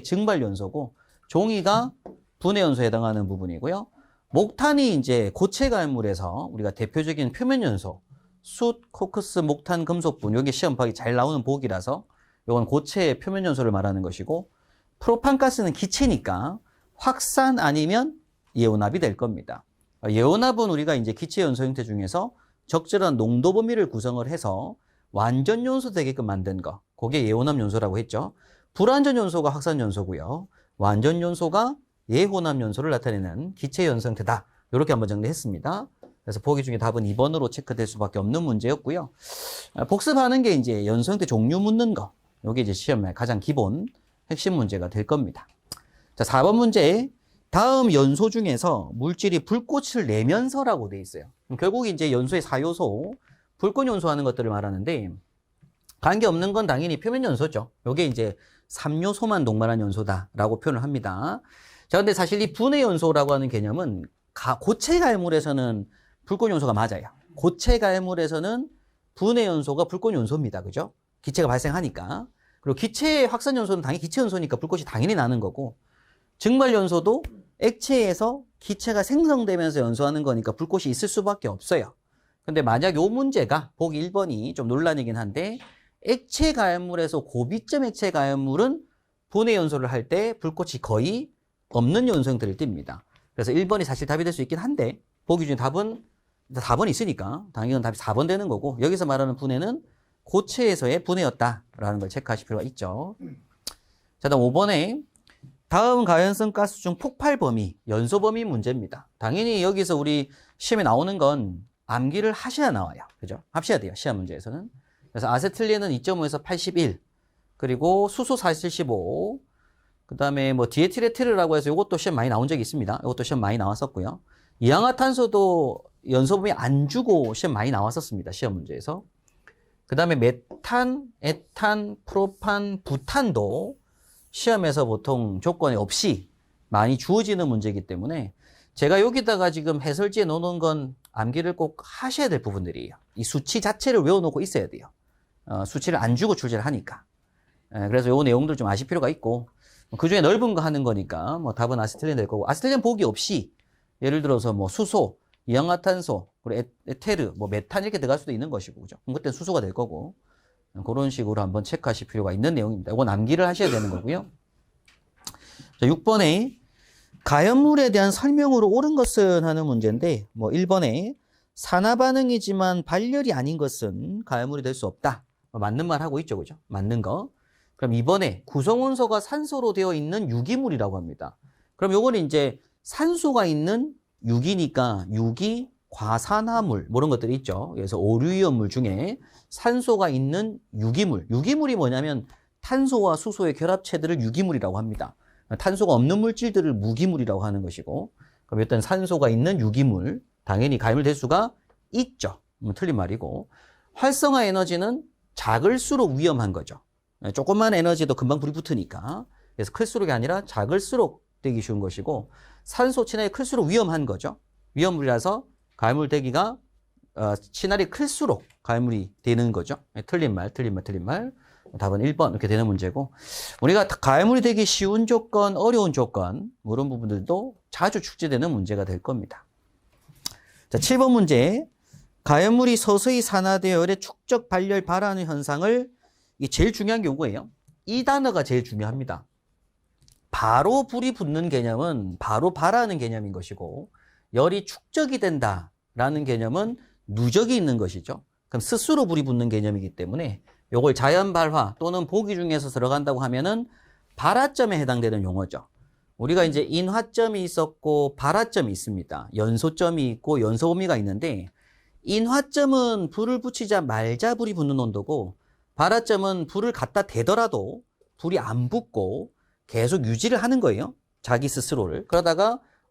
증발 연소고 종이가 분해 연소에 해당하는 부분이고요. 목탄이 이제 고체 가연물에서 우리가 대표적인 표면 연소, 숯, 코크스, 목탄, 금속분, 여기 시험 파악이 잘 나오는 복이라서 이건 고체 표면 연소를 말하는 것이고, 프로판가스는 기체니까 확산 아니면 예온합이 될 겁니다. 예온합은 우리가 이제 기체 연소 형태 중에서 적절한 농도 범위를 구성을 해서 완전 연소 되게끔 만든 거, 그게 예온합 연소라고 했죠. 불완전 연소가 확산 연소고요. 완전 연소가 예혼합 연소를 나타내는 기체 연소 형태다. 이렇게 한번 정리했습니다. 그래서 보기 중에 답은 2번으로 체크될 수밖에 없는 문제였고요. 복습하는 게 이제 연소 형태 종류 묻는 거. 이게 이제 시험의 가장 기본 핵심 문제가 될 겁니다. 자, 4번 문제. 다음 연소 중에서 물질이 불꽃을 내면서라고 돼 있어요. 결국 이제 연소의 4요소, 불꽃 연소하는 것들을 말하는데, 관계없는 건 당연히 표면 연소죠. 이게 이제 3요소만 동반한 연소다라고 표현을 합니다. 자, 근데 사실 이 분해 연소라고 하는 개념은 고체 가해물에서는 불꽃 연소가 맞아요. 고체 가해물에서는 분해 연소가 불꽃 연소입니다. 그죠? 기체가 발생하니까. 그리고 기체 확산 연소는 당연히 기체 연소니까 불꽃이 당연히 나는 거고, 증발 연소도 액체에서 기체가 생성되면서 연소하는 거니까 불꽃이 있을 수밖에 없어요. 근데 만약 요 문제가 보기 1번이 좀 논란이긴 한데, 액체 가연물에서 고비점 액체 가연물은 분해 연소를 할 때 불꽃이 거의 없는 연소 형태를 띱니다. 그래서 1번이 사실 답이 될 수 있긴 한데, 보기 중에 답은 4번이 있으니까 당연히 답이 4번 되는 거고, 여기서 말하는 분해는 고체에서의 분해였다라는 걸 체크하실 필요가 있죠. 자, 다음 5번에 다음 가연성 가스 중 폭발 범위, 연소 범위 문제입니다. 당연히 여기서 우리 시험에 나오는 건 암기를 하셔야 나와요. 그죠? 합셔야 돼요. 시험 문제에서는. 그래서 아세틸렌은 2.5에서 81, 그리고 수소 475, 그 다음에 뭐 디에틸에틸이라고 해서 이것도 시험 많이 나온 적이 있습니다. 이것도 시험 많이 나왔었고요. 이氧화탄소도 연소 범위 안 주고 시험 많이 나왔었습니다. 시험 문제에서. 그 다음에 메탄, 에탄, 프로판, 부탄도 시험에서 보통 조건이 없이 많이 주어지는 문제이기 때문에 제가 여기다가 지금 해설지에 놓는 건 암기를 꼭 하셔야 될 부분들이에요. 이 수치 자체를 외워놓고 있어야 돼요. 수치를 안 주고 출제를 하니까. 그래서 요 내용들 좀 아실 필요가 있고, 그 중에 넓은 거 하는 거니까 뭐 답은 아세틸렌 될 거고, 아세틸렌 보기 없이 예를 들어서 뭐 수소, 이氧화탄소, 그리고 에테르, 뭐 메탄 이렇게 들어갈 수도 있는 것이고, 그죠? 그럼 그때는 수소가 될 거고, 그런 식으로 한번 체크하실 필요가 있는 내용입니다. 이건 암기를 하셔야 되는 거고요. 자, 6번에 가연물에 대한 설명으로 옳은 것은 하는 문제인데, 뭐 1번에 산화 반응이지만 발열이 아닌 것은 가연물이 될 수 없다. 맞는 말 하고 있죠, 그죠? 맞는 거. 그럼 2번에 구성원소가 산소로 되어 있는 유기물이라고 합니다. 그럼 요거는 이제 산소가 있는 유기니까 유기, 과산화물, 뭐 이런 것들이 있죠. 그래서 오류이온물 중에 산소가 있는 유기물. 유기물이 뭐냐면 탄소와 수소의 결합체들을 유기물이라고 합니다. 탄소가 없는 물질들을 무기물이라고 하는 것이고, 그럼 일단 산소가 있는 유기물, 당연히 가연물 될 수가 있죠. 틀린 말이고, 활성화 에너지는 작을수록 위험한 거죠. 조금만 에너지도 금방 불이 붙으니까. 그래서 클수록이 아니라 작을수록 되기 쉬운 것이고, 산소 친화이 클수록 위험한 거죠. 위험물이라서 가연물 되기가 친화이 클수록 가연물이 되는 거죠. 틀린 말. 답은 1번 이렇게 되는 문제고, 우리가 가연물이 되기 쉬운 조건, 어려운 조건, 이런 부분들도 자주 출제되는 문제가 될 겁니다. 자, 7번 문제. 가연물이 서서히 산화되어 열의 축적, 발열, 발화하는 현상을, 이게 제일 중요한 게 이거예요. 이 단어가 제일 중요합니다. 바로 불이 붙는 개념은 바로 발화하는 개념인 것이고, 열이 축적이 된다라는 개념은 누적이 있는 것이죠. 그럼 스스로 불이 붙는 개념이기 때문에 요걸 자연 발화 또는 보기 중에서 들어간다고 하면은 발화점에 해당되는 용어죠. 우리가 이제 인화점이 있었고 발화점이 있습니다. 연소점이 있고 연소 범위가 있는데, 인화점은 불을 붙이자 말자 불이 붙는 온도고, 발화점은 불을 갖다 대더라도 불이 안 붙고 계속 유지를 하는 거예요. 자기 스스로를. 그러다가